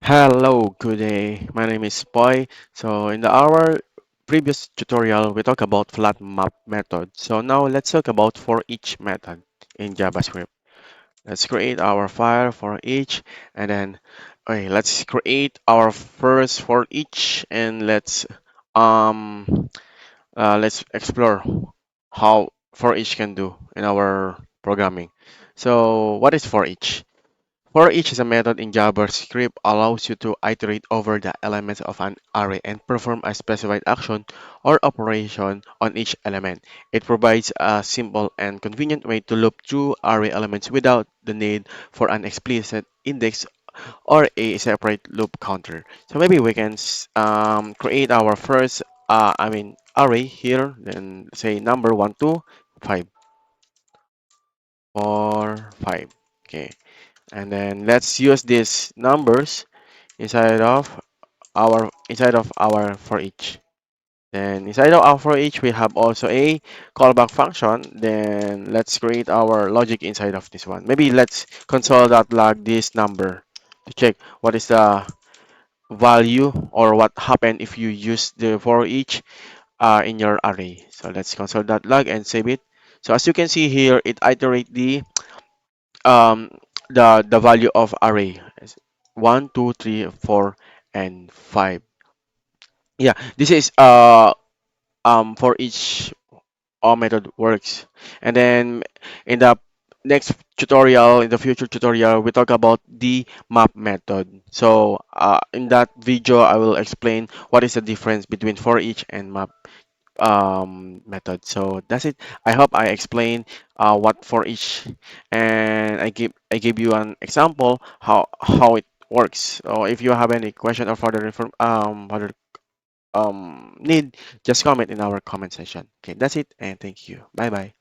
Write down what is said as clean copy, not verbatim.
Hello, good day. My name is Boy. So in our previous tutorial, we talked about flat map method. So now let's talk about for each method in JavaScript. Let's create our file for each, and then okay, let's create our first for each, and um let's explore how for each can do in our programming. So what is for each? forEach is a method in JavaScript allows you to iterate over the elements of an array and perform a specified action or operation on each element. It provides a simple and convenient way to loop through array elements without the need for an explicit index or a separate loop counter. So maybe we can create our first array here, then say number 1, 2, 5, 4, 5. Okay. And then let's use these numbers inside of our for each. Then inside of our for each we have also a callback function. Then let's create our logic inside of this one. Maybe let's console.log this number to check what is the value or what happened if you use the for each in your array. So let's console.log and save it. So as you can see here, it iterate um the value of array is 1, 2, 3, 4, and 5. Yeah, this is for each method works. And then in the next tutorial, in the future tutorial, we talk about the map method. So in that video I will explain what is the difference between for each and map method. So that's it. I hope I explained what for each, and I give you an example how it works. So if you have any question or further need, just comment in our comment section. Okay, that's it, and thank you. Bye bye.